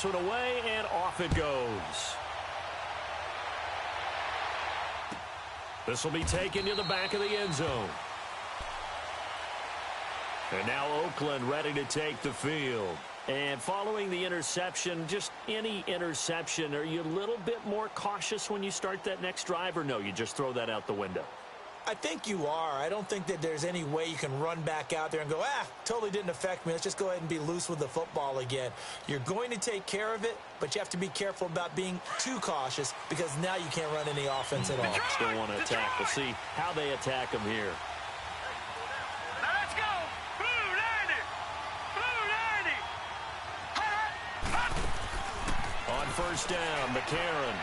this one away, and off it goes. This will be taken to the back of the end zone. And now Oakland ready to take the field. And following the interception, just any interception, are you a little bit more cautious when you start that next drive, or no, you just throw that out the window? I think you are. I don't think that there's any way you can run back out there and go, totally didn't affect me. Let's just go ahead and be loose with the football again. You're going to take care of it, but you have to be careful about being too cautious because now you can't run any offense at all. Still want to attack. We'll see how they attack them here. Now let's go. Blue 90. Blue 90. On first down, McCarron.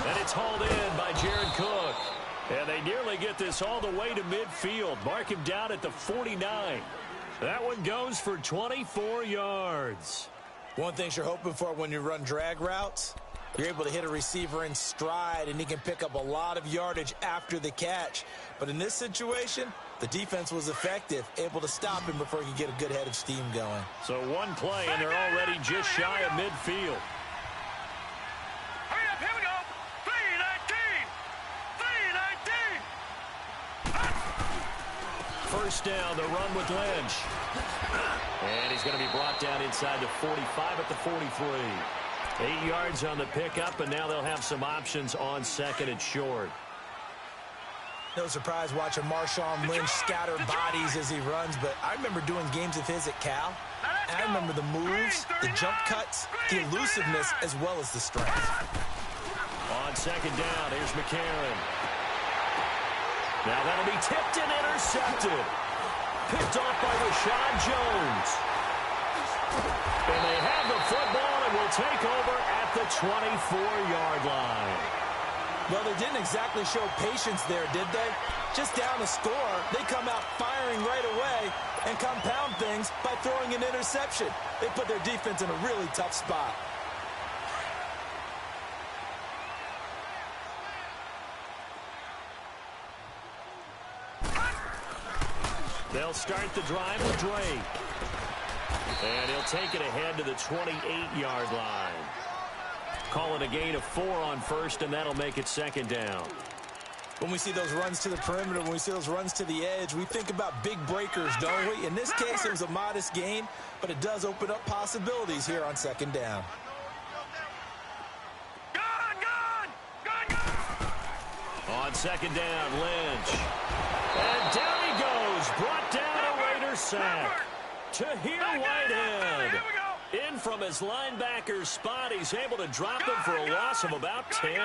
And it's hauled in by Jared Cook. And they nearly get this all the way to midfield. Mark him down at the 49. That one goes for 24 yards. One thing you're hoping for when you run drag routes, you're able to hit a receiver in stride, and he can pick up a lot of yardage after the catch. But in this situation, the defense was effective, able to stop him before he could get a good head of steam going. So one play, and they're already just shy of midfield. Here we go. 3-19. First down, the run with Lynch. And he's going to be brought down inside the 45 at the 43. 8 yards on the pickup, and now they'll have some options on second and short. No surprise watching Marshawn Lynch scatter bodies as he runs, but I remember doing games of his at Cal, and I remember the moves, the jump cuts, the elusiveness, as well as the strength. On second down, here's McCarron. Now that'll be tipped and intercepted. Picked off by Rashad Jones. And they have the football and will take over at the 24-yard line. Well, they didn't exactly show patience there, did they? Just down a score, they come out firing right away and compound things by throwing an interception. They put their defense in a really tough spot. They'll start the drive with Drake. And he'll take it ahead to the 28-yard line. Call it a gain of 4 on first, and that'll make it second down. When we see those runs to the perimeter, when we see those runs to the edge, we think about big breakers, don't we? In this case, it was a modest gain, but it does open up possibilities here on second down. On second down, Lynch. And down he goes. Brought down a Raider sack. Tahir Whitehead. In from his linebacker's spot. He's able to drop him for a loss of about 10.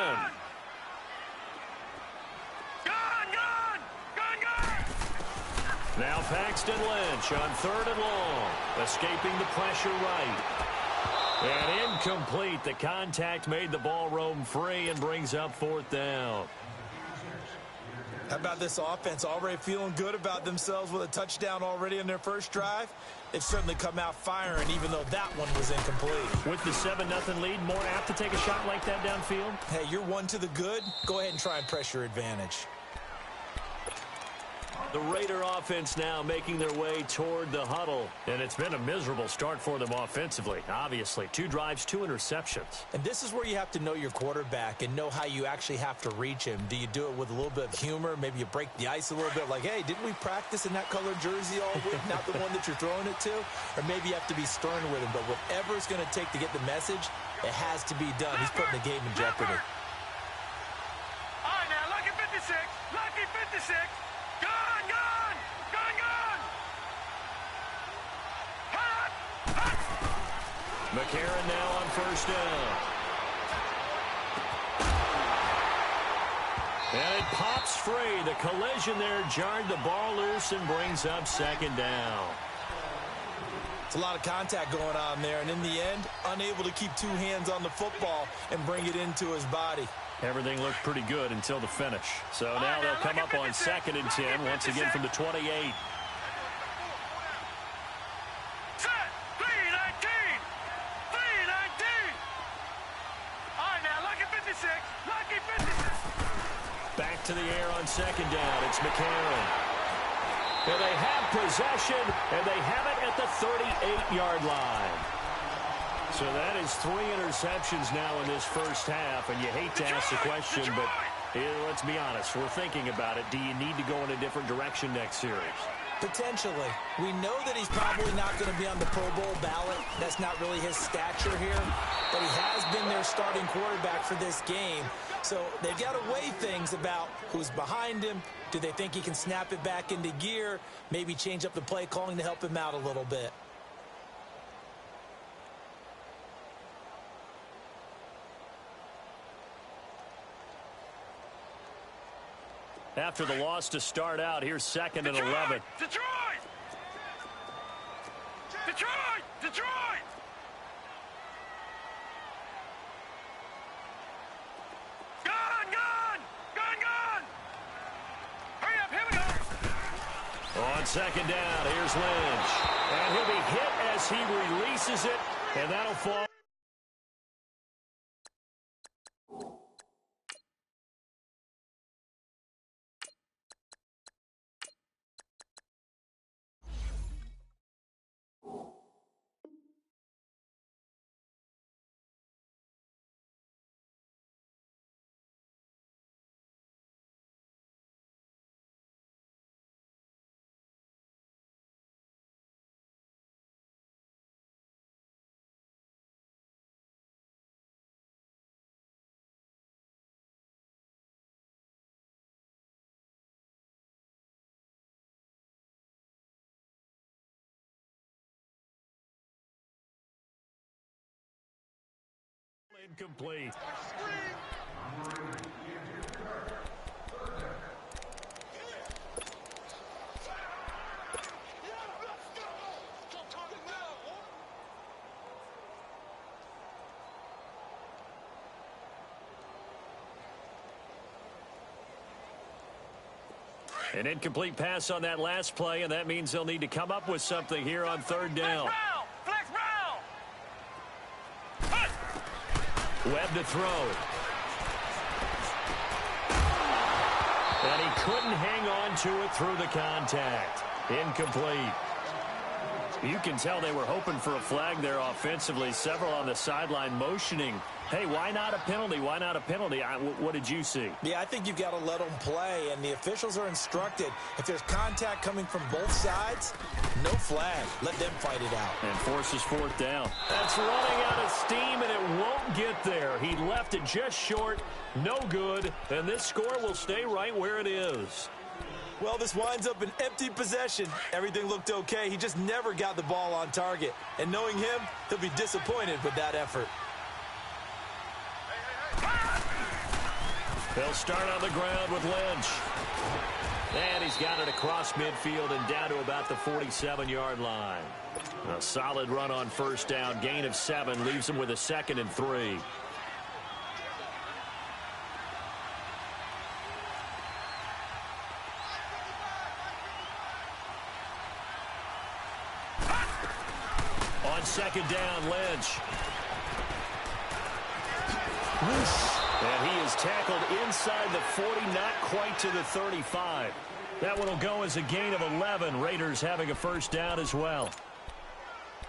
Now Paxton Lynch on third and long. Escaping the pressure right. And incomplete. The contact made the ball roam free and brings up fourth down. How about this offense? Already feeling good about themselves with a touchdown already in their first drive. They've certainly come out firing, even though that one was incomplete. With the 7-0 lead, more apt to take a shot like that downfield? Hey, you're one to the good. Go ahead and try and press your advantage. The Raider offense now making their way toward the huddle. And it's been a miserable start for them offensively, obviously. 2 drives, 2 interceptions. And this is where you have to know your quarterback and know how you actually have to reach him. Do you do it with a little bit of humor? Maybe you break the ice a little bit like, hey, didn't we practice in that colored jersey all week? Not the one that you're throwing it to? Or maybe you have to be stern with him. But whatever it's going to take to get the message, it has to be done. He's putting the game in jeopardy. All right, now, lucky 56. Lucky 56. Gone, gone, gone, gone. McCarron now on first down. And it pops free. The collision there jarred the ball loose and brings up second down. It's a lot of contact going on there, and in the end, unable to keep 2 hands on the football and bring it into his body. Everything looked pretty good until the finish. So now they'll come up on second and 10, once again from the 28. Set. 3-19. 3-19. All right, now, lucky 56. Lucky 56. Back to the air on second down. It's McCarron. And they have possession, and they have it at the 38-yard line. So that is 3 interceptions now in this first half, and you hate to ask the question, but let's be honest, we're thinking about it. Do you need to go in a different direction next series? Potentially. We know that he's probably not going to be on the Pro Bowl ballot. That's not really his stature here. But he has been their starting quarterback for this game. So they've got to weigh things about who's behind him. Do they think he can snap it back into gear? Maybe change up the play calling to help him out a little bit. After the loss to start out, here's 2nd and 11. Detroit! Detroit! Detroit! Gone! Gone! Gone! Gone! Hurry up, here we go! On 2nd down, here's Lynch. And he'll be hit as he releases it, and that'll fall. Incomplete. An incomplete pass on that last play, and that means they'll need to come up with something here on 3rd down. Flex Brown! Webb to throw. And he couldn't hang on to it through the contact. Incomplete. You can tell they were hoping for a flag there offensively. Several on the sideline motioning. Hey, why not a penalty? Why not a penalty? What did you see? Yeah, I think you've got to let them play, and the officials are instructed. If there's contact coming from both sides, no flag. Let them fight it out. And forces 4th down. That's running out of steam, and it won't get there. He left it just short. No good. And this score will stay right where it is. Well, this winds up an empty possession. Everything looked okay. He just never got the ball on target. And knowing him, he'll be disappointed with that effort. They'll start on the ground with Lynch. And he's got it across midfield and down to about the 47-yard line. A solid run on 1st down. Gain of 7 leaves him with a 2nd and 3. On 2nd down, Lynch. And he is tackled inside the 40, not quite to the 35. That one will go as a gain of 11. Raiders having a 1st down as well.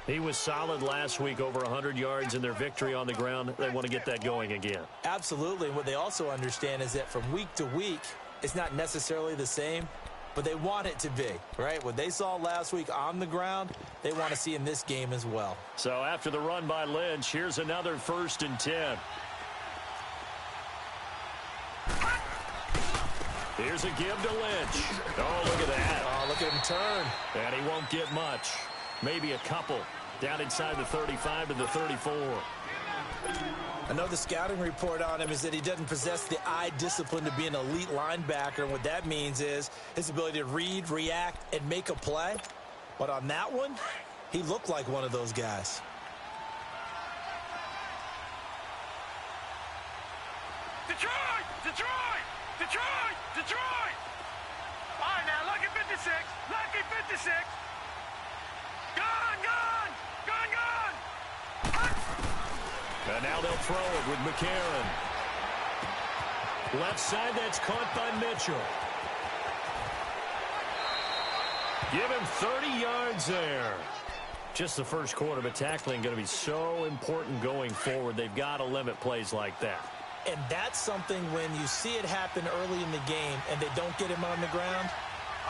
He was solid last week, over 100 yards in their victory on the ground. They want to get that going again. Absolutely. What they also understand is that from week to week, it's not necessarily the same, but they want it to be, right? What they saw last week on the ground, they want to see in this game as well. So after the run by Lynch, here's another 1st and 10. Here's a give to Lynch. Oh, look at that. Oh, look at him turn. And he won't get much. Maybe a couple. Down inside the 35 to the 34. I know the scouting report on him is that he doesn't possess the eye discipline to be an elite linebacker. And what that means is his ability to read, react, and make a play. But on that one, he looked like one of those guys. Detroit! Detroit! Detroit! Detroit! All right, now, lucky 56. Lucky 56. Gone! Gone! Gone! Gone! And now they'll throw it with McCarron. Left side, that's caught by Mitchell. Give him 30 yards there. Just the first quarter, but tackling going to be so important going forward. They've got to limit plays like that. And that's something when you see it happen early in the game and they don't get him on the ground,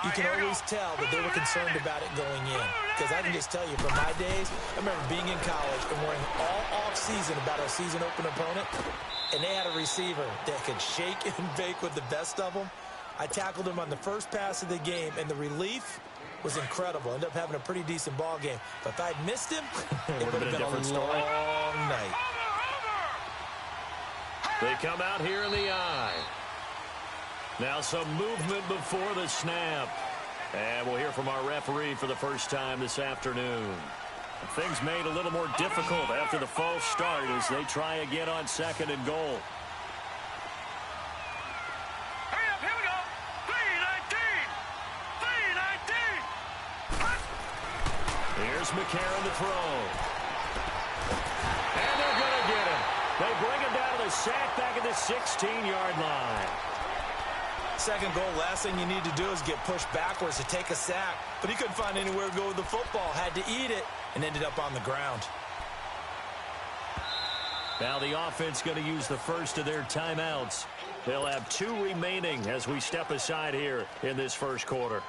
you can always tell that they were concerned about it going in. Because I can just tell you, from my days, I remember being in college and worrying all off-season about our season-open opponent, and they had a receiver that could shake and bake with the best of them. I tackled him on the first pass of the game, and the relief was incredible. Ended up having a pretty decent ball game. But if I'd missed him, it would have been a long night. They come out here in the eye. Now some movement before the snap. And we'll hear from our referee for the first time this afternoon. Things made a little more difficult after the false start as they try again on 2nd and goal. Hurry up, here we go. 3-19. Here's McCarron to throw. And they're going to get him. They bring him down to the sack back at the 16-yard line. Second goal, last thing you need to do is get pushed backwards to take a sack. But he couldn't find anywhere to go with the football. Had to eat it and ended up on the ground. Now the offense going to use the first of their timeouts. They'll have 2 remaining as we step aside here in this first quarter.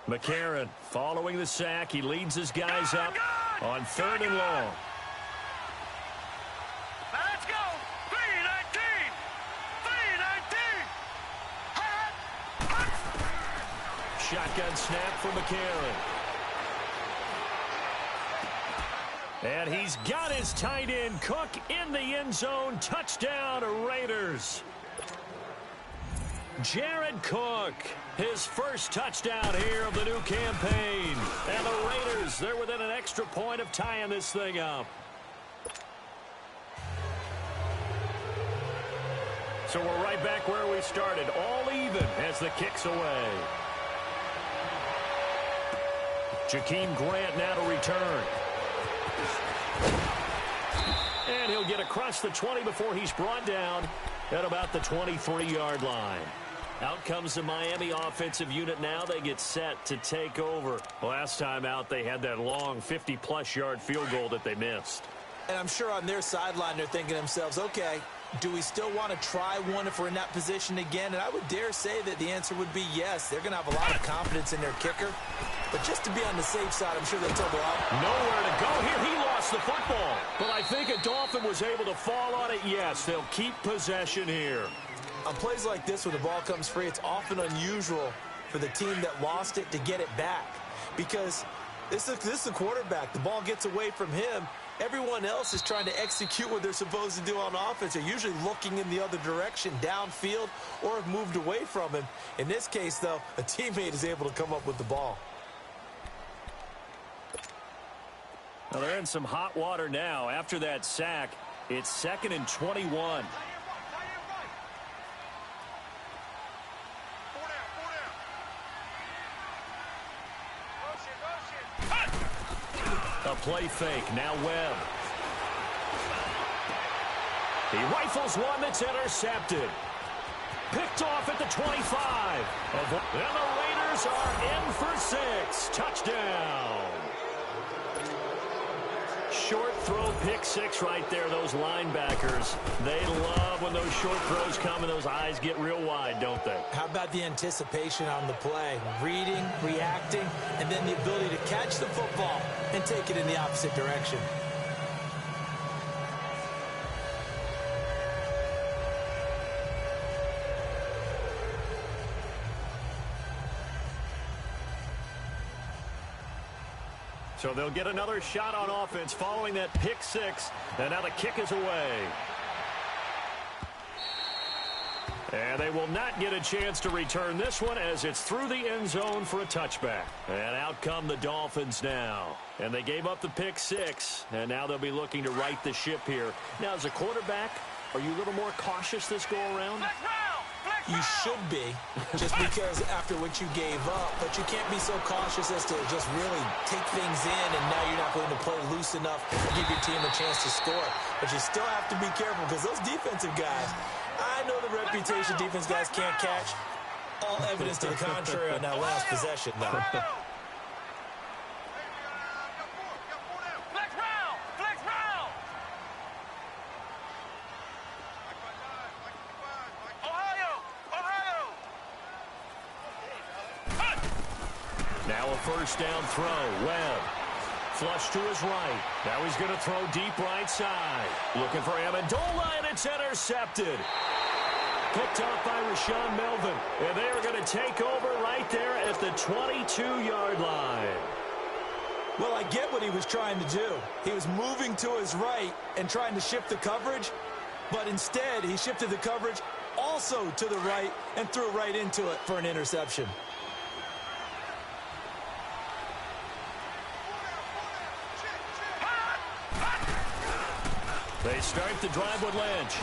McCarron following the sack. He leads his guys up on 3rd and long. Now let's go. 3-19. 3-19. Shotgun snap for McCarron. And he's got his tight end, Cook, in the end zone. Touchdown, Raiders. Jared Cook, his first touchdown here of the new campaign. And the Raiders, they're within an extra point of tying this thing up. So we're right back where we started, all even as the kick's away. Jakeem Grant now to return. And he'll get across the 20 before he's brought down at about the 23-yard line. Out comes the Miami offensive unit now. They get set to take over. Last time out, they had that long 50-plus yard field goal that they missed. And I'm sure on their sideline they're thinking to themselves, okay, do we still want to try one if we're in that position again? And I would dare say that the answer would be yes. They're going to have a lot of confidence in their kicker. But just to be on the safe side, I'm sure they told them, nowhere to go here. He lost the football. But I think a Dolphin was able to fall on it. Yes, they'll keep possession here. On plays like this where the ball comes free, it's often unusual for the team that lost it to get it back. Because this is the quarterback. The ball gets away from him. Everyone else is trying to execute what they're supposed to do on offense. They're usually looking in the other direction, downfield, or have moved away from him. In this case, though, a teammate is able to come up with the ball. Well, they're in some hot water now. After that sack, it's 2nd and 21. A play fake. Now Webb. He rifles one that's intercepted. Picked off at the 25. And the Raiders are in for 6. Touchdown. Short throw, pick 6 right there. Those linebackers, they love when those short throws come and those eyes get real wide, don't they? How about the anticipation on the play? Reading, reacting, and then the ability to catch the football and take it in the opposite direction. So they'll get another shot on offense following that pick 6. And now the kick is away. And they will not get a chance to return this one as it's through the end zone for a touchback. And out come the Dolphins now. And they gave up the pick 6. And now they'll be looking to right the ship here. Now, as a quarterback, are you a little more cautious this go around? Flex round! Flex You should be, just because after what you gave up. But you can't be so cautious as to just really take things in, and now you're not going to play loose enough to give your team a chance to score. But you still have to be careful because those defensive guys, I know the reputation defense guys can't catch. All evidence to the contrary on that last possession, though. Now a first down throw. Webb. Flush to his right. Now he's going to throw deep right side. Looking for Amendola, and it's intercepted. Picked off by Rashaan Melvin. And they are going to take over right there at the 22-yard line. Well, I get what he was trying to do. He was moving to his right and trying to shift the coverage, but instead he shifted the coverage also to the right and threw right into it for an interception. They start the drive with Lynch.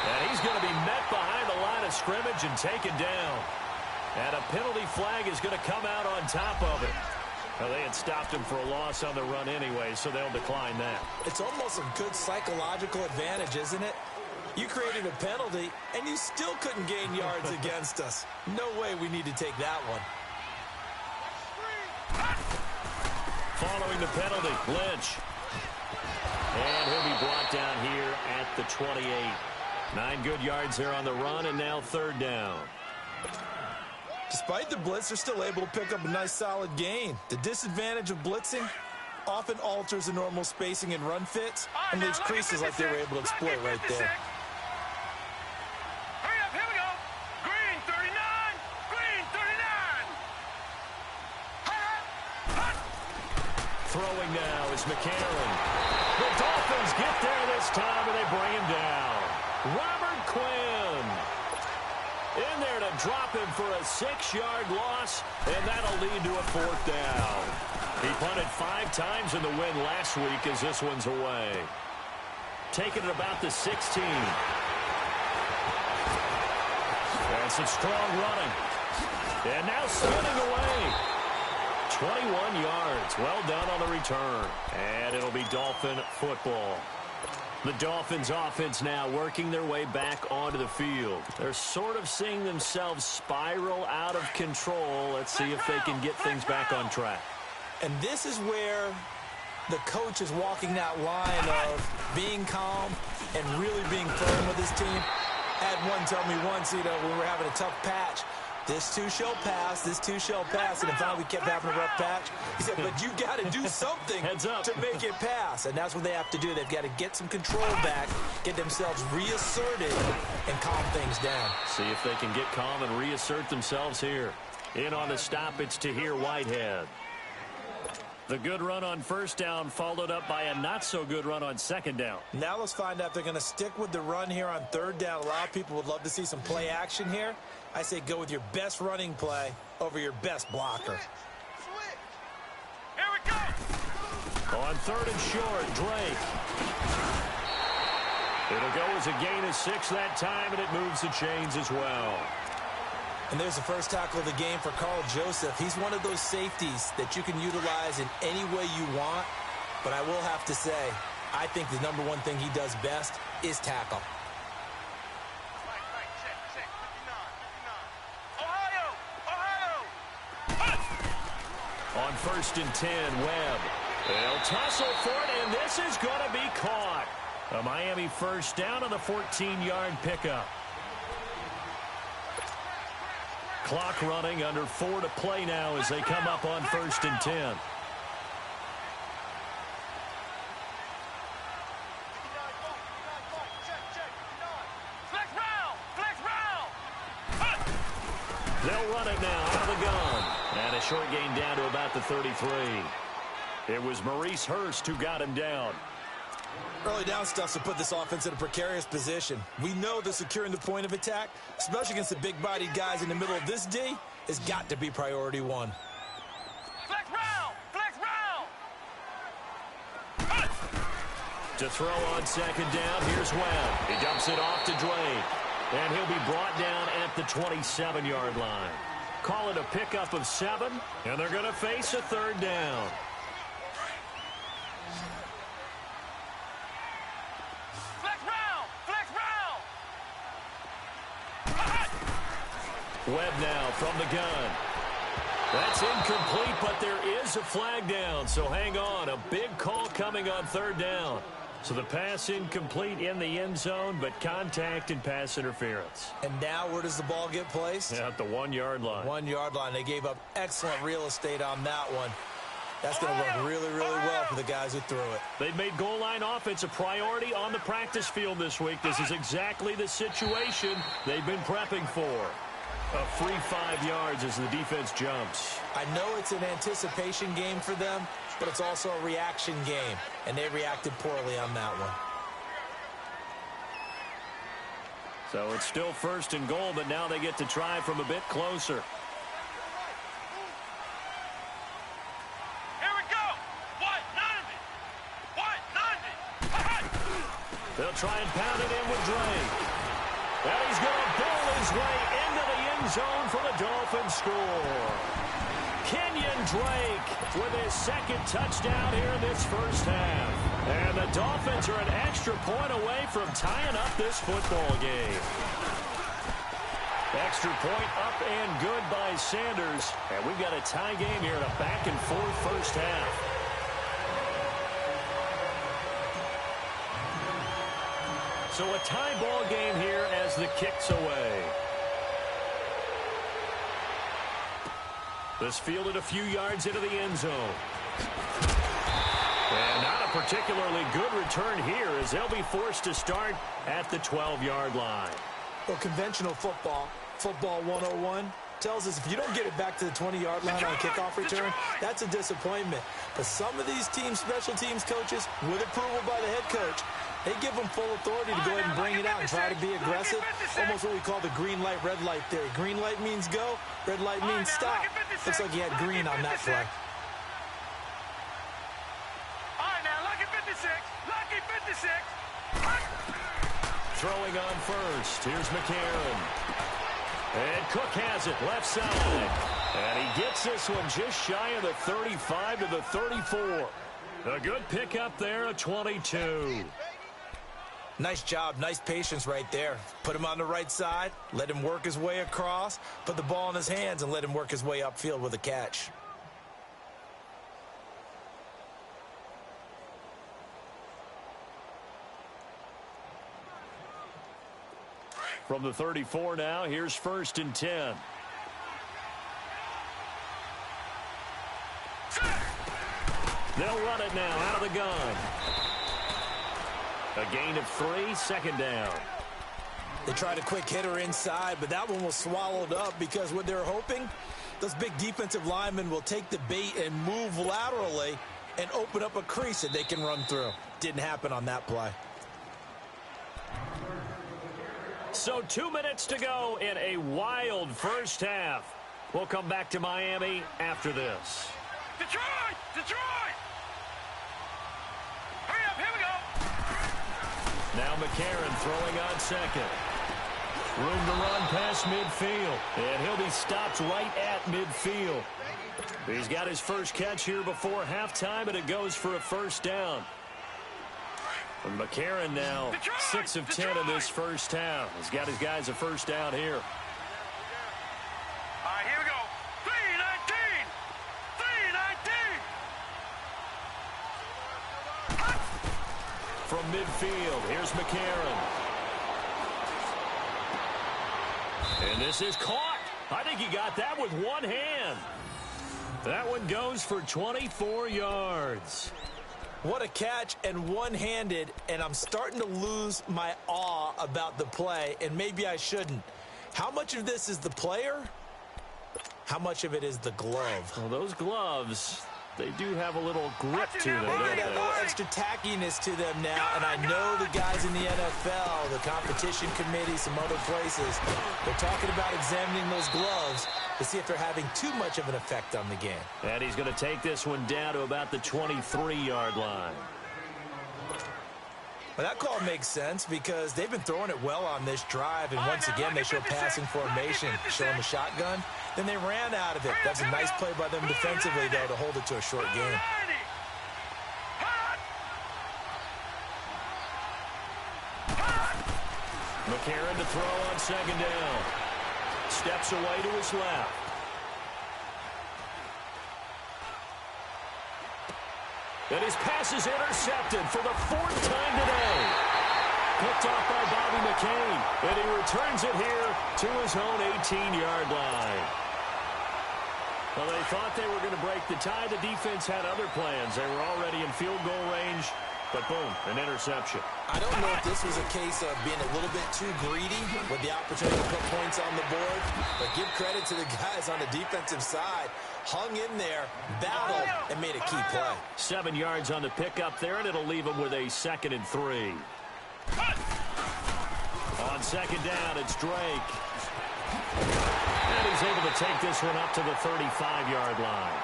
And he's going to be met behind the line of scrimmage and taken down. And a penalty flag is going to come out on top of it. Well, they had stopped him for a loss on the run anyway, so they'll decline that. It's almost a good psychological advantage, isn't it? You created a penalty, and you still couldn't gain yards against us. No way we need to take that one. Following the penalty, Lynch. And he'll be brought down here at the 28. 9 good yards there on the run, and now third down. Despite the blitz, they're still able to pick up a nice solid gain. The disadvantage of blitzing often alters the normal spacing and run fits and leaves creases like they were able to exploit right there. Hurry up, here we go. Green 39, green 39. Throwing now is McCarron. The Dolphins get there this time, and they bring him down. Robert Quinn in there to drop him for a 6-yard loss, and that'll lead to a fourth down. He punted 5 times in the win last week as this one's away. Taking it about the 16. That's some strong running. And now spinning away. 21 yards. Well done on the return. And it'll be Dolphin football. The Dolphins offense now working their way back onto the field. They're sort of seeing themselves spiral out of control. Let's see if they can get things back on track. And this is where the coach is walking that line of being calm and really being firm with his team. Had one tell me once, when we were having a tough patch, this too shall pass, this too shall pass. And in fact, we kept having a rough patch. He said, but you got to do something to make it pass. And that's what they have to do. They've got to get some control back, get themselves reasserted, and calm things down. See if they can get calm and reassert themselves here. In on the stop, it's Tahir Whitehead. The good run on first down followed up by a not-so-good run on second down. Now let's find out if they're going to stick with the run here on third down. A lot of people would love to see some play action here. I say go with your best running play over your best blocker. Here we go. On third and short, Drake. It'll go as a gain of 6 that time, and it moves the chains as well. And there's the first tackle of the game for Carl Joseph. He's one of those safeties that you can utilize in any way you want. But I will have to say, I think the number one thing he does best is tackle. On first and 10, Webb. They'll tussle for it, and this is going to be caught. A Miami first down on the 14-yard pickup. Clock running, under 4 to play now as they come up on first and 10. They'll run it now out of the gun. And a short gain down to about the 33. It was Maurice Hurst who got him down. Early down stuff to put this offense in a precarious position. We know that securing the point of attack, especially against the big-bodied guys in the middle of this D, has got to be priority one. Flex round! Flex round! To throw on second down, here's Webb. He dumps it off to Drake. And he'll be brought down at the 27-yard line. Call it a pickup of 7, and they're going to face a third down. Flex round! Flex round! Webb now from the gun. That's incomplete, but there is a flag down, so hang on. A big call coming on third down. So the pass incomplete in the end zone, but contact and pass interference. And now where does the ball get placed? At the 1-yard line. 1-yard line. They gave up excellent real estate on that one. That's going to work really, really well for the guys who threw it. They've made goal line offense a priority on the practice field this week. This is exactly the situation they've been prepping for. A free 5 yards as the defense jumps. I know it's an anticipation game for them, but it's also a reaction game, and they reacted poorly on that one. So it's still 1st and goal, but now they get to try from a bit closer. Here we go! White 90! White 90! They'll try and pound it in with Drake. And he's going to bowl his way into the end zone for the Dolphins score. Kenyon Drake with his 2nd touchdown here in this first half. And the Dolphins are an extra point away from tying up this football game. Extra point up and good by Sanders. And we've got a tie game here in a back-and-forth first half. So a tie ball game here as the kick's away. This fielded a few yards into the end zone. And not a particularly good return here as they'll be forced to start at the 12-yard line. Well, conventional football 101, tells us if you don't get it back to the 20-yard line on a kickoff return, that's a disappointment. But some of these teams, special teams coaches, with approval by the head coach, they give them full authority to go ahead and bring it out and try to be aggressive. Almost what we call the green light, red light theory. Green light means go, red light means stop. Looks like he had green on that play. All right, now, lucky 56. Lucky 56. Throwing on first. Here's McCarron. And Cook has it left side. And he gets this one just shy of the 35 to the 34. A good pickup there, a 22. Nice job, nice patience right there. Put him on the right side, let him work his way across, put the ball in his hands, and let him work his way upfield with a catch. From the 34 now, here's 1st and 10. They'll run it now out of the gun. A gain of 3, 2nd down. They tried a quick hitter inside, but that one was swallowed up because what they're hoping, those big defensive linemen will take the bait and move laterally and open up a crease that they can run through. Didn't happen on that play. So 2 minutes to go in a wild first half. We'll come back to Miami after this. Detroit! Detroit! Hurry up, here we go! Now McCarron throwing on 2nd. Room to run past midfield. And he'll be stopped right at midfield. He's got his first catch here before halftime, and it goes for a 1st down. And McCarron now 6 of 10 in this first half. He's got his guys a 1st down here. All right, here we go. 3-19! 3-19! From midfield, here's McCarron. And this is caught. I think he got that with one hand. That one goes for 24 yards. What a catch, and one-handed, and I'm starting to lose my awe about the play, and maybe I shouldn't. How much of this is the player? How much of it is the glove? Well, those gloves, they do have a little grip to them, They don't get a they? little extra tackiness to them now, and I know the guys in the NFL, the competition committee, some other places, they're talking about examining those gloves to see if they're having too much of an effect on the game. And he's going to take this one down to about the 23-yard line. Well, that call makes sense because they've been throwing it well on this drive, and once again, they show passing formation, showing the shotgun. Then they ran out of it. That's a nice play by them defensively, though, to hold it to a short game. McCarron to throw on second down. Steps away to his left. And his pass is intercepted for the fourth time today. Picked off by Bobby McCain. And he returns it here to his own 18-yard line. Well, they thought they were going to break the tie. The defense had other plans. They were already in field goal range. But boom, an interception. I don't know if this was a case of being a little bit too greedy with the opportunity to put points on the board, but give credit to the guys on the defensive side. Hung in there, battled, and made a key play. 7 yards on the pickup there, and it'll leave them with a 2nd and 3. On second down, it's Drake. And he's able to take this one up to the 35-yard line.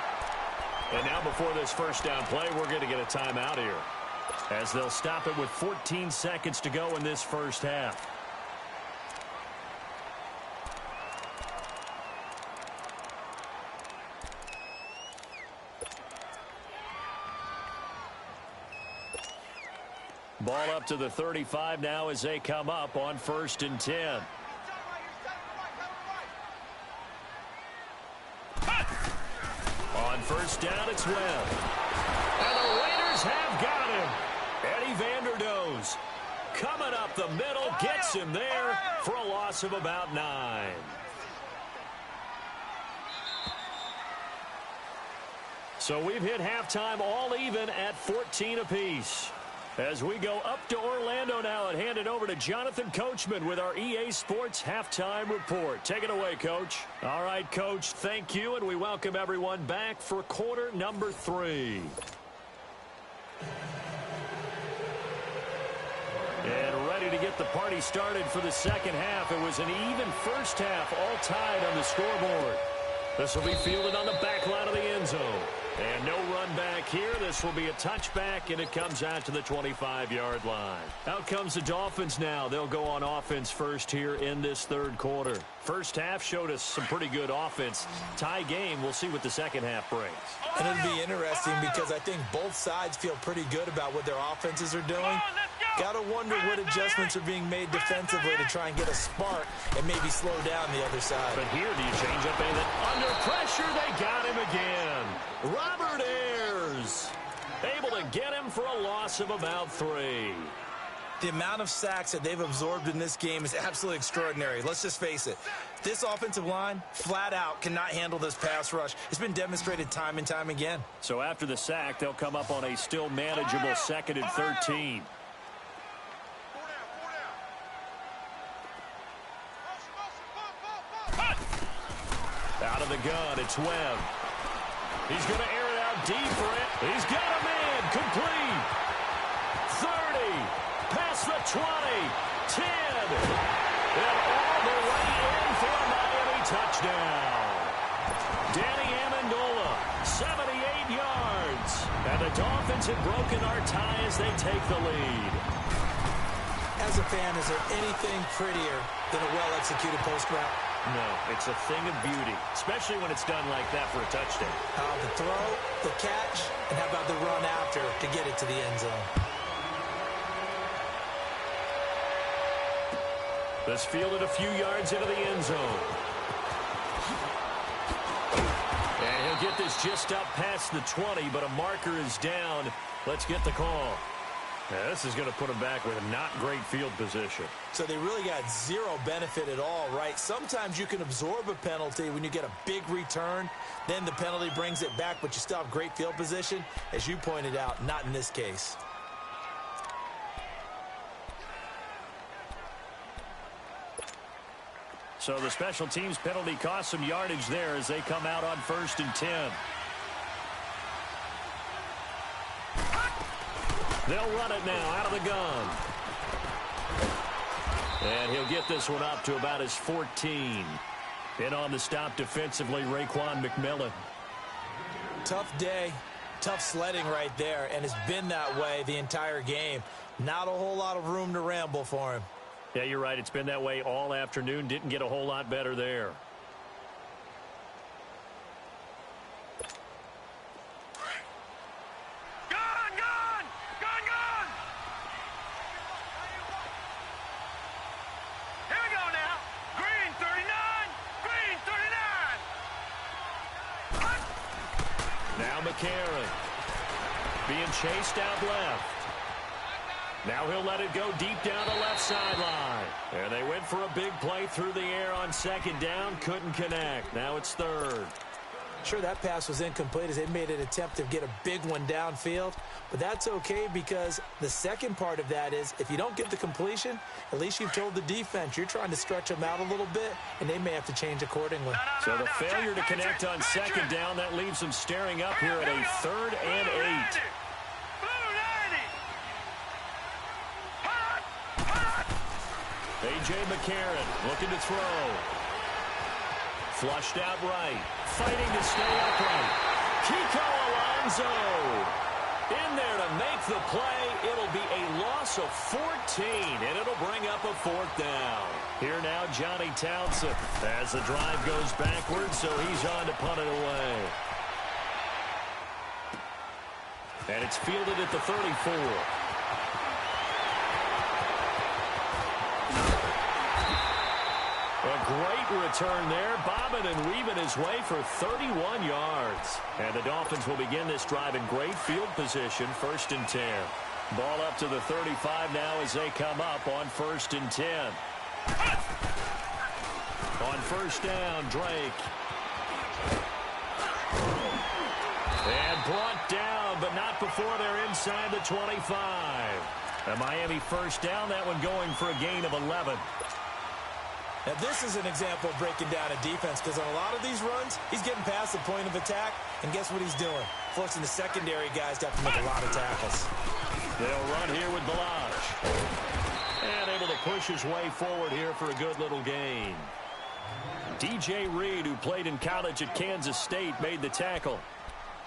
And now before this first down play, we're going to get a timeout here, as they'll stop it with 14 seconds to go in this first half. Ball up to the 35 now as they come up on 1st and 10. On first down, it's Webb. And the Raiders have got him. Eddie Vanderdoes coming up the middle, gets him there for a loss of about 9. So we've hit halftime all even at 14 apiece. As we go up to Orlando now and hand it over to Jonathan Coachman with our EA Sports Halftime Report. Take it away, Coach. All right, Coach, thank you, and we welcome everyone back for quarter number 3. And ready to get the party started for the second half. It was an even first half, all tied on the scoreboard. This will be fielded on the back line of the end zone. And no run back here. This will be a touchback, and it comes out to the 25-yard line. Out comes the Dolphins now. They'll go on offense first here in this third quarter. First half showed us some pretty good offense. Tie game. We'll see what the second half brings. And it'll be interesting because I think both sides feel pretty good about what their offenses are doing. Got to wonder what adjustments are being made defensively to try and get a spark and maybe slow down the other side. But here, do you change up anything? Under pressure, they got him again. Robert Ayers able to get him for a loss of about 3. The amount of sacks that they've absorbed in this game is absolutely extraordinary. Let's just face it. This offensive line, flat out, cannot handle this pass rush. It's been demonstrated time and time again. So after the sack, they'll come up on a still manageable 2nd and 13. Out of the gun, it's Webb. He's going to air it out deep for it. He's got a man, complete. 30, past the 20, 10, and all the way in for a Miami touchdown. Danny Amendola, 78 yards. And the Dolphins have broken our tie as they take the lead. As a fan, is there anything prettier than a well-executed post route? No, it's a thing of beauty, especially when it's done like that for a touchdown. How about the throw, the catch, and how about the run after to get it to the end zone? This fielded a few yards into the end zone. And he'll get this just up past the 20, but a marker is down. Let's get the call. Yeah, this is going to put him back with a not great field position. So they really got zero benefit at all, right? Sometimes you can absorb a penalty when you get a big return. Then the penalty brings it back, but you still have great field position. As you pointed out, not in this case. So the special teams penalty cost some yardage there as they come out on 1st and 10. They'll run it now out of the gun. And he'll get this one up to about his 14. In on the stop defensively, Raekwon McMillan. Tough day. Tough sledding right there, and it's been that way the entire game. Not a whole lot of room to ramble for him. Yeah, you're right. It's been that way all afternoon. Didn't get a whole lot better there. Gone, gone! Gone, gone! Here we go now. Green 39. Green 39. Hut. Now McCarron being chased out left. Now he'll let it go deep down the left sideline. And they went for a big play through the air on second down. Couldn't connect. Now it's third. Sure, that pass was incomplete as they made an attempt to get a big one downfield. But that's okay because the second part of that is if you don't get the completion, at least you've told the defense you're trying to stretch them out a little bit, and they may have to change accordingly. So the failure to connect on second down, that leaves them staring up here at a 3rd and 8. A.J. McCarron looking to throw. Flushed out right. Fighting to stay upright. Kiko Alonso in there to make the play. It'll be a loss of 14, and it'll bring up a 4th down. Here now, Johnny Townsend as the drive goes backwards, so he's on to punt it away. And it's fielded at the 34. A great return there, bobbing and weaving his way for 31 yards. And the Dolphins will begin this drive in great field position, 1st and 10. Ball up to the 35 now as they come up on 1st and 10. On 1st down, Drake. And brought down, but not before they're inside the 25. A Miami 1st down, that one going for a gain of 11. Now, this is an example of breaking down a defense because on a lot of these runs, he's getting past the point of attack, and guess what he's doing? Forcing the secondary guys to have to make a lot of tackles. They'll run here with Balazs. And able to push his way forward here for a good little gain. DJ Reed, who played in college at Kansas State, made the tackle.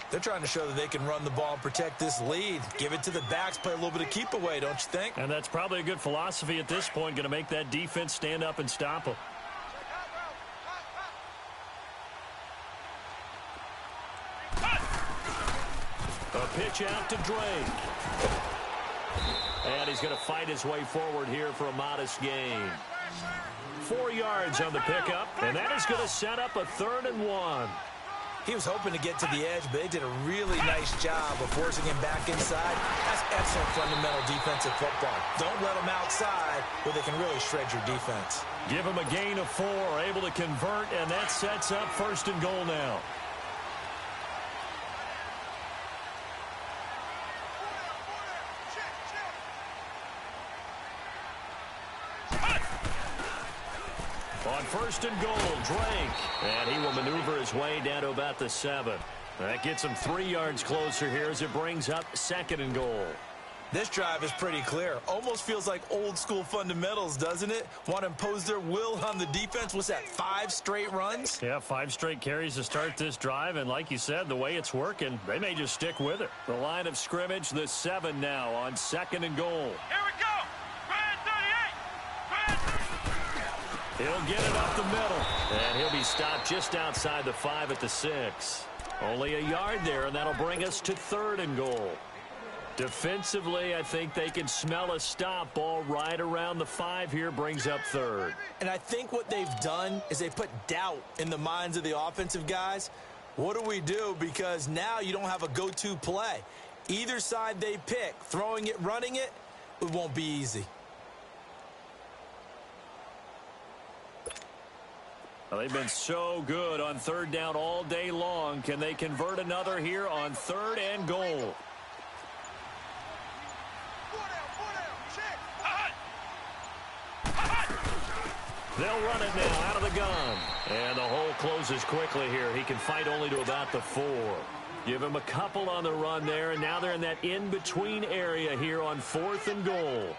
They're trying to show that they can run the ball and protect this lead. Give it to the backs, play a little bit of keep away, don't you think? And that's probably a good philosophy at this point, going to make that defense stand up and stop them. A pitch out to Drake. And he's going to fight his way forward here for a modest gain. 4 yards on the pickup, and that is going to set up a 3rd and 1. He was hoping to get to the edge, but they did a really nice job of forcing him back inside. That's excellent fundamental defensive football. Don't let them outside where they can really shred your defense. Give him a gain of 4, able to convert, and that sets up 1st and goal now. On 1st and goal, Drake. And he will maneuver his way down to about the 7. That gets him 3 yards closer here as it brings up 2nd and goal. This drive is pretty clear. Almost feels like old school fundamentals, doesn't it? Want to impose their will on the defense. What's that, 5 straight runs? Yeah, 5 straight carries to start this drive. And like you said, the way it's working, they may just stick with it. The line of scrimmage, the 7 now on 2nd and goal. Here we go. Grand 38. Grand. He'll get it up the middle. And he'll be stopped just outside the 5 at the 6. Only a yard there, and that'll bring us to 3rd and goal. Defensively, I think they can smell a stop. Ball right around the 5 here, brings up 3rd. And I think what they've done is they put doubt in the minds of the offensive guys. What do we do? Because now you don't have a go-to play. Either side they pick, throwing it, running it, it won't be easy. Well, they've been so good on 3rd down all day long. Can they convert another here on 3rd and goal? They'll run it now out of the gun. And the hole closes quickly here. He can fight only to about the 4. Give him a couple on the run there, and now they're in that in-between area here on 4th and goal.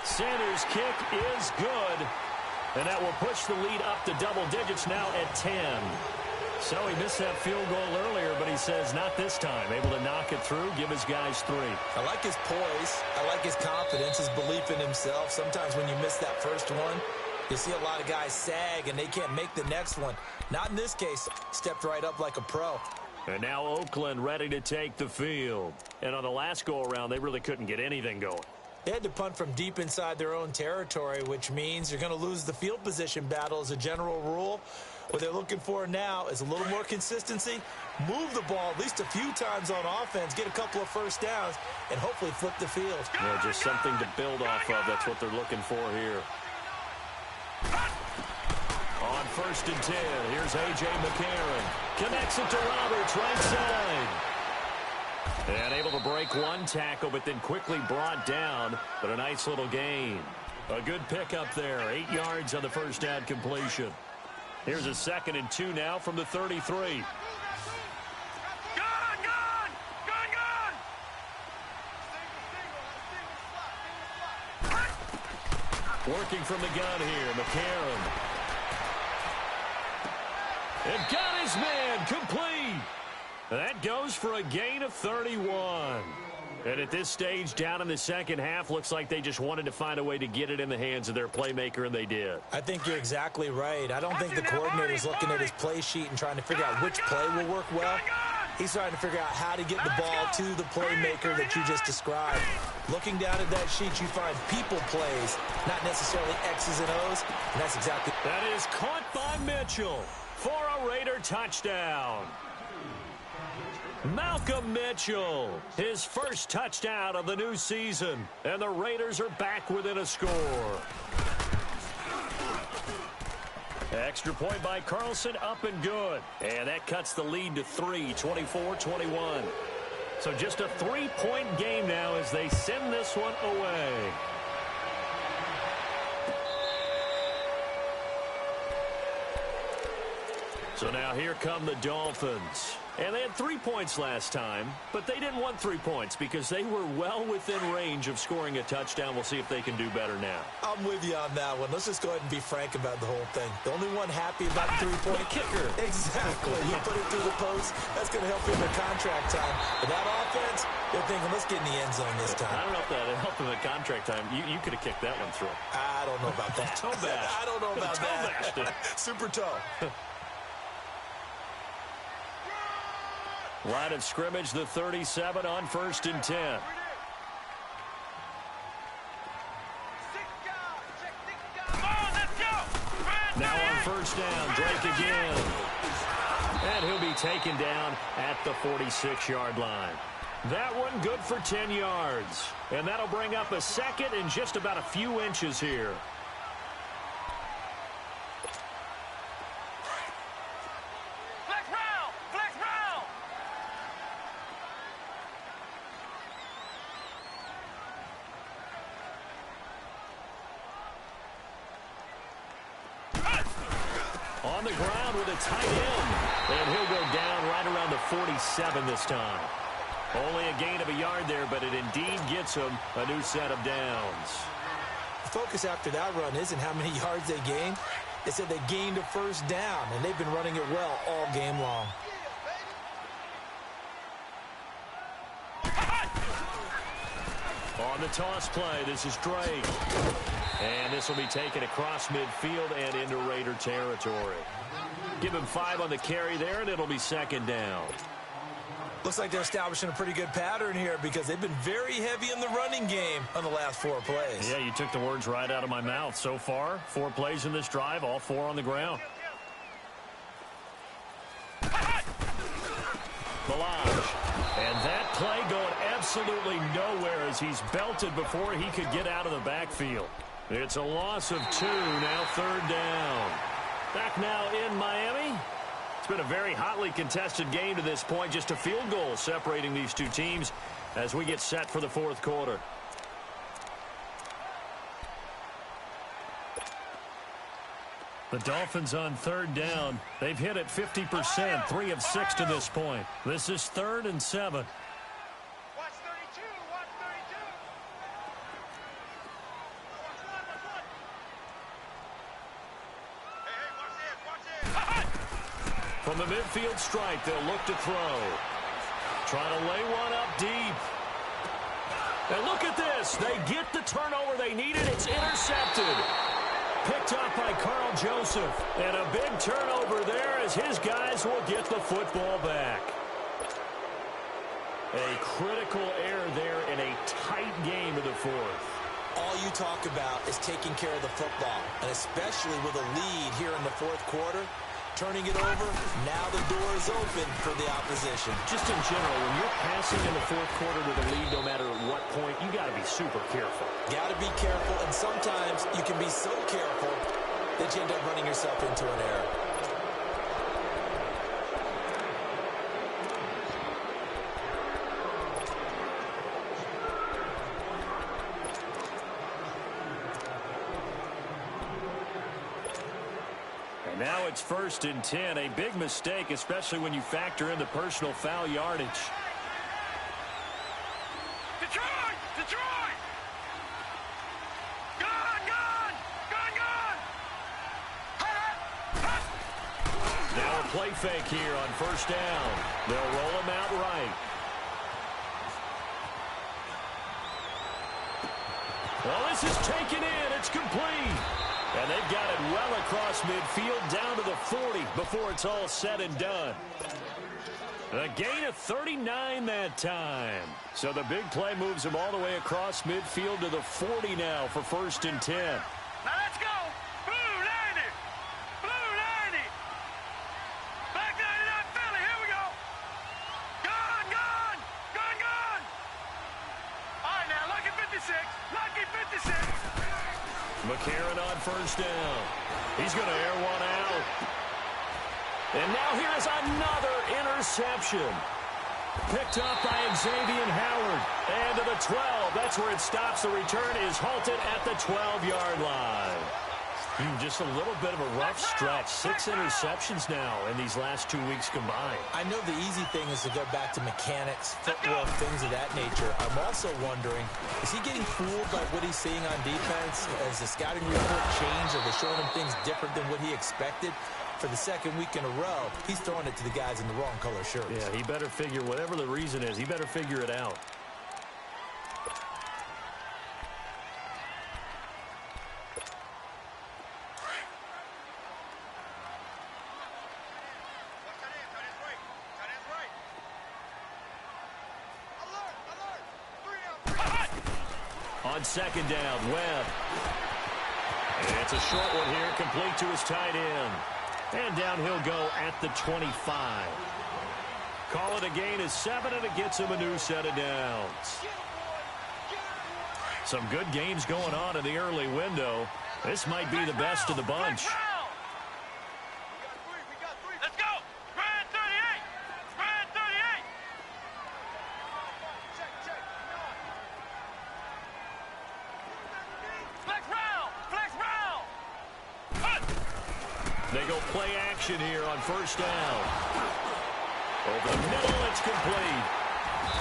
Sanders' kick is good. And that will push the lead up to double digits now at 10. So he missed that field goal earlier, but he says not this time. Able to knock it through, give his guys 3. I like his poise. I like his confidence, his belief in himself. Sometimes when you miss that first one, you see a lot of guys sag and they can't make the next one. Not in this case. Stepped right up like a pro. And now Oakland ready to take the field. And on the last go-around, they really couldn't get anything going. They had to punt from deep inside their own territory, which means you're going to lose the field position battle as a general rule. What they're looking for now is a little more consistency, move the ball at least a few times on offense, get a couple of first downs, and hopefully flip the field. Yeah, just something to build off of. That's what they're looking for here. On 1st and 10, here's A.J. McCarron. Connects it to Roberts, right side. And able to break one tackle, but then quickly brought down. But a nice little gain. A good pickup there. 8 yards on the first down completion. Here's a 2nd and 2 now from the 33. Working from the gun here, McCarron. And got his man complete. That goes for a gain of 31. And at this stage, down in the second half, looks like they just wanted to find a way to get it in the hands of their playmaker, and they did. I think you're exactly right. I don't think the coordinator's looking at his play sheet and trying to figure out which play will work well. He's trying to figure out how to get the ball to the playmaker that you just described. Looking down at that sheet, you find people plays, not necessarily X's and O's, and that's exactly... That is caught by Mitchell for a Raider touchdown. Malcolm Mitchell, his first touchdown of the new season, and the Raiders are back within a score. Extra point by Carlson, up and good. And that cuts the lead to 3, 24-21. So just a 3-point game now as they send this one away. So now here come the Dolphins. And they had 3 points last time, but they didn't want 3 points because they were well within range of scoring a touchdown. We'll see if they can do better now. I'm with you on that one. Let's just go ahead and be frank about the whole thing. The only one happy about the 3-point kicker. Exactly. You put it through the post. That's going to help you in the contract time. But that offense, they're thinking, let's get in the end zone this time. I don't know if that helped in the contract time. You could have kicked that one through. I don't know about that. Toe bash. I don't know about that. Super toe. Line of scrimmage, the 37 on 1st and 10. Now on 1st down, Drake again. And he'll be taken down at the 46-yard line. That one good for 10 yards. And that'll bring up a 2nd and just about a few inches here. On the ground with a tight end. And he'll go down right around the 47 this time. Only a gain of a yard there, but it indeed gets him a new set of downs. The focus after that run isn't how many yards they gained. They said they gained a 1st down, and they've been running it well all game long. On the toss play, this is Drake. And this will be taken across midfield and into Raider territory. Give him 5 on the carry there, and it'll be 2nd down. Looks like they're establishing a pretty good pattern here because they've been very heavy in the running game on the last 4 plays. Yeah, you took the words right out of my mouth. So far, 4 plays in this drive, all 4 on the ground. Balaj. And that play going absolutely nowhere as he's belted before he could get out of the backfield. It's a loss of 2, now 3rd down. Back now in Miami. It's been a very hotly contested game to this point. Just a field goal separating these two teams as we get set for the 4th quarter. The Dolphins on 3rd down. They've hit it 50%, 3 of 6 to this point. This is 3rd and 7. Watch 32, watch 32. From the midfield stripe, they'll look to throw. Trying to lay one up deep. And look at this. They get the turnover they needed. It's intercepted. Picked up by Carl Joseph. And a big turnover there as his guys will get the football back. A critical error there in a tight game of the fourth. All you talk about is taking care of the football, and especially with a lead here in the fourth quarter, turning it over, now the door is open for the opposition. Just in general, when you're passing in the fourth quarter with a lead, no matter at what point, you got to be super careful. Got to be careful, and sometimes you can be so careful that you end up running yourself into an error. Now it's 1st and 10. A big mistake, especially when you factor in the personal foul yardage. Detroit! Detroit! Gone! Gone! Gone! Gone! Now a play fake here on 1st down. They'll roll him out right. Well, this is taken in. It's complete. And they've got it well across midfield down to the 40 before it's all said and done. A gain of 39 that time. So the big play moves them all the way across midfield to the 40 now for 1st and 10. Now let's go! Blue 90! Blue 90! Black 99 Philly, here we go! Gone! Gone! Gone! Gone! All right, now, lucky 56! Lucky 56! McCarron on 1st down. He's going to air one out. And now here is another interception. Picked up by Xavier Howard. And to the 12. That's where it stops. The return is halted at the 12-yard line. Just a little bit of a rough stretch. 6 interceptions now in these last 2 weeks combined. I know the easy thing is to go back to mechanics, footwork, things of that nature. I'm also wondering, is he getting fooled by what he's seeing on defense? Has the scouting report changed? Are they showing him things different than what he expected? For the second week in a row, he's throwing it to the guys in the wrong color shirts. Yeah, he better figure, whatever the reason is, he better figure it out. On 2nd down, Webb. And it's a short one here, complete to his tight end. And down he'll go at the 25. Call it a gain of 7, and it gets him a new set of downs. Some good games going on in the early window. This might be the best of the bunch. Let's go! Spread 38! Spread 38! Flex round! Flex round! Cut! They go play action here on 1st down. Over the middle, it's complete.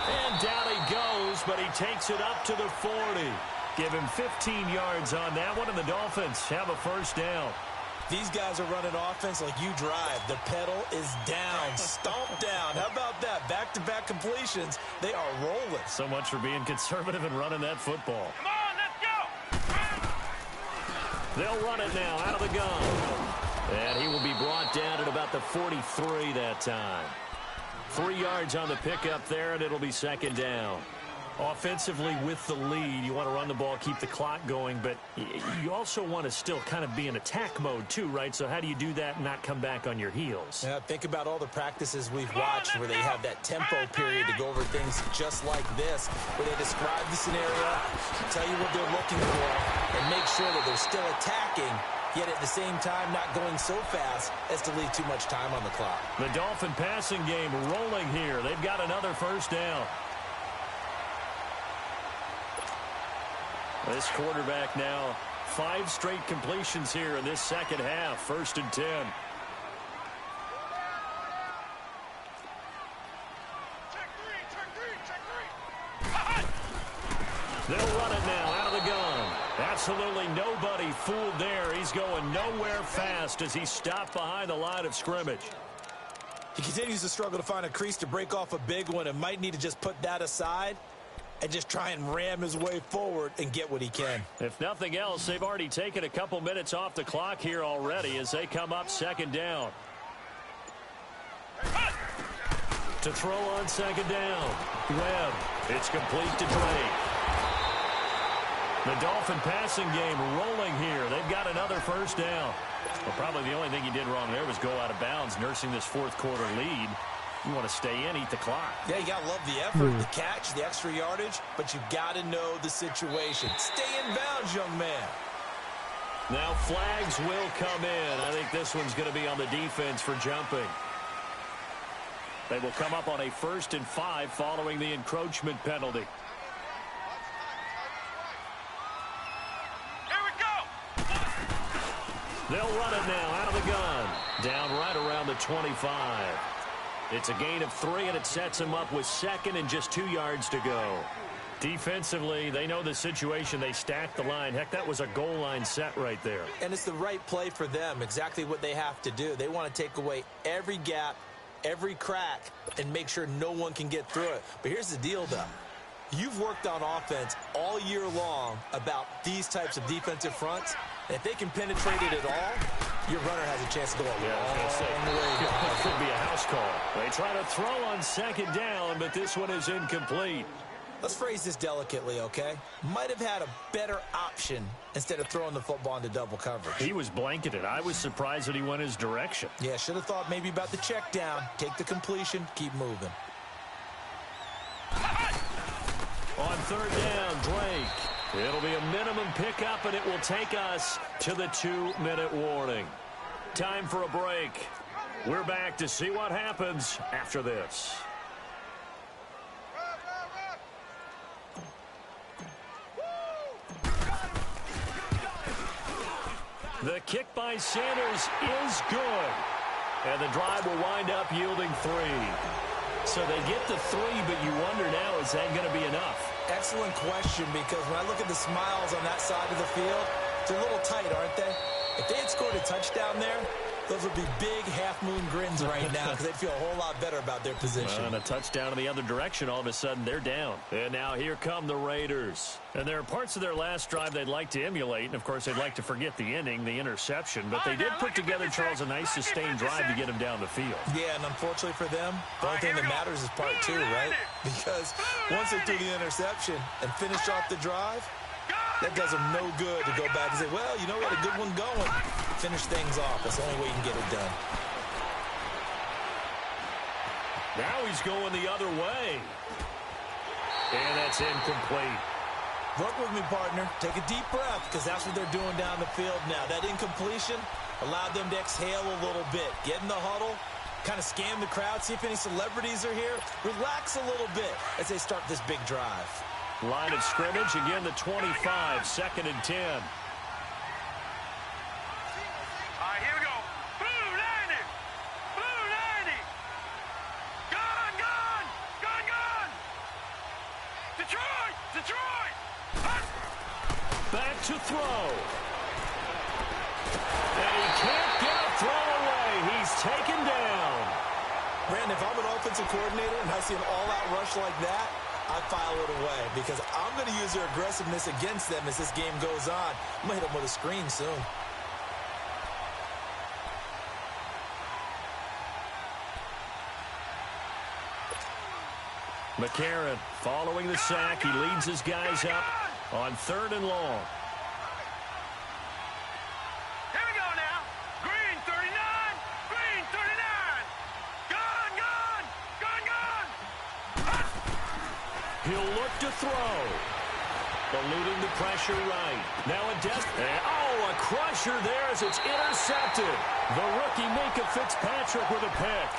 And down he goes, but he takes it up to the 40. Give him 15 yards on that one, and the Dolphins have a 1st down. These guys are running offense like you drive. The pedal is down, stomped down. How about that? Back-to-back completions. They are rolling. So much for being conservative and running that football. Come on, let's go! They'll run it now out of the gun. And he will be brought down at about the 43 that time. 3 yards on the pickup there, and it'll be 2nd down. Offensively with the lead, you want to run the ball, keep the clock going, but you also want to still kind of be in attack mode too, right? So how do you do that and not come back on your heels? Yeah, think about all the practices we've watched where they have that tempo period to go over things just like this, where they describe the scenario, tell you what they're looking for, and make sure that they're still attacking, yet at the same time not going so fast as to leave too much time on the clock. The Dolphin passing game rolling here. They've got another 1st down. This quarterback now 5 straight completions here in this second half. 1st and 10. Check three! They'll run it now out of the gun. Absolutely nobody fooled there. He's going nowhere fast as he stopped behind the line of scrimmage. He continues to struggle to find a crease to break off a big one and might need to just put that aside and just try and ram his way forward and get what he can. If nothing else, they've already taken a couple minutes off the clock here already as they come up second down. To throw on second down. Webb. It's complete to Drake. The Dolphin passing game rolling here. They've got another first down. Well, probably the only thing he did wrong there was go out of bounds, nursing this fourth quarter lead. You want to stay in, eat the clock. Yeah, you got to love the effort, the catch, the extra yardage, but you got to know the situation. Stay in bounds, young man. Now flags will come in. I think this one's going to be on the defense for jumping. They will come up on a 1st and 5 following the encroachment penalty. Here we go. They'll run it now out of the gun. Down right around the 25. It's a gain of 3, and it sets them up with 2nd and just 2 yards to go. Defensively, they know the situation. They stack the line. Heck, that was a goal line set right there. And it's the right play for them, exactly what they have to do. They want to take away every gap, every crack, and make sure no one can get through it. But here's the deal, though. You've worked on offense all year long about these types of defensive fronts. And if they can penetrate it at all, your runner has a chance to go a long way. It could be a house call. They try to throw on second down, but this one is incomplete. Let's phrase this delicately, okay? Might have had a better option instead of throwing the football into double coverage. He was blanketed. I was surprised that he went his direction. Yeah, should have thought maybe about the check down, take the completion, keep moving. On third down, Drake. It'll be a minimum pickup, and it will take us to the 2-minute warning. Time for a break. We're back to see what happens after this. The kick by Sanders is good. And the drive will wind up yielding 3. So they get the 3, but you wonder now, is that going to be enough? Excellent question, because when I look at the smiles on that side of the field, they're a little tight, aren't they? If they had scored a touchdown there, those would be big half-moon grins right now because they'd feel a whole lot better about their position. And a touchdown in the other direction, all of a sudden they're down. And now here come the Raiders. And there are parts of their last drive they'd like to emulate, and of course they'd like to forget the ending, the interception. But they did put together, Charles, a nice sustained drive to get him down the field. Yeah, and unfortunately for them, the only thing that matters is part 2, right? Because once they threw the interception and finished off the drive, that does them no good to go back and say, well, you know what, a good one going. Finish things off. That's the only way you can get it done. Now he's going the other way. And that's incomplete. Work with me, partner. Take a deep breath, because that's what they're doing down the field now. That incompletion allowed them to exhale a little bit. Get in the huddle, kind of scan the crowd, see if any celebrities are here. Relax a little bit as they start this big drive. Line of scrimmage, again the 25, 2nd and 10. All right, here we go. Blue 90. Blue 90. Gun, gun. Gun, gun. Detroit. Detroit. Back to throw. And he can't get a throw away. He's taken down. Brandon, if I'm an offensive coordinator and I see an all-out rush like that, I file it away because I'm going to use their aggressiveness against them as this game goes on. I'm going to hit them with a screen soon. McCarron following the sack. He leads his guys up on 3rd and long. Here we go now. Green 39. Green 39. Gun, gun. Gun, gun. He'll look to throw. Eluding the pressure right. Now a a crusher there as it's intercepted. The rookie Minkah Fitzpatrick with a pick.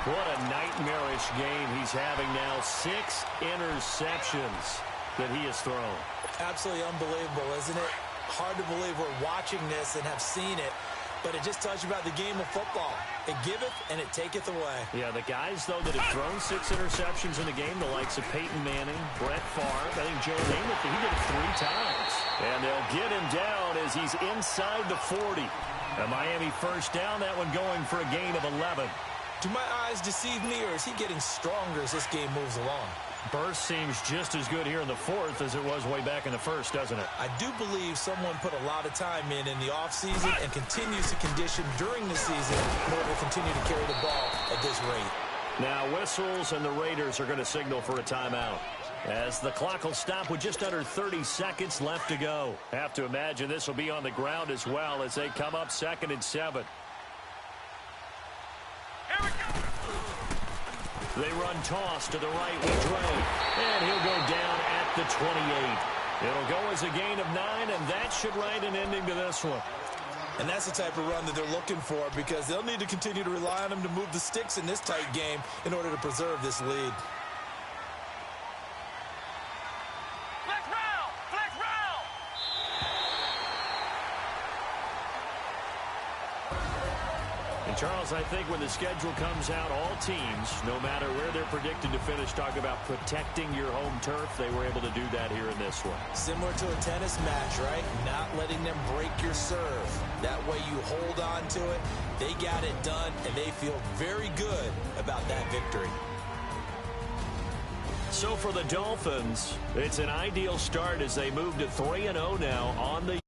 What a nightmarish game he's having now. 6 interceptions that he has thrown. Absolutely unbelievable, isn't it? Hard to believe we're watching this and have seen it, but it just tells you about the game of football. It giveth and it taketh away. Yeah, the guys, though, that have thrown 6 interceptions in the game, the likes of Peyton Manning, Brett Favre, I think Joe Namath, he did it 3 times. And they'll get him down as he's inside the 40. A Miami first down, that one going for a gain of 11. Do my eyes deceive me, or is he getting stronger as this game moves along? Burst seems just as good here in the fourth as it was way back in the first, doesn't it? I do believe someone put a lot of time in the offseason and continues to condition during the season in order to continue to carry the ball at this rate. Now whistles, and the Raiders are going to signal for a timeout, as the clock will stop with just under 30 seconds left to go. Have to imagine this will be on the ground as well as they come up 2nd and 7. Here we go. They run toss to the right with Dre, and he'll go down at the 28. It'll go as a gain of 9, and that should write an ending to this one. And that's the type of run that they're looking for, because they'll need to continue to rely on him to move the sticks in this tight game in order to preserve this lead. Flex round. Flex round. And Charles, I think when the schedule comes out, all teams, no matter where they're predicted to finish, talk about protecting your home turf. They were able to do that here in this one. Similar to a tennis match, right? Not letting them break your serve. That way you hold on to it. They got it done, and they feel very good about that victory. So for the Dolphins, it's an ideal start as they move to 3-0 now on the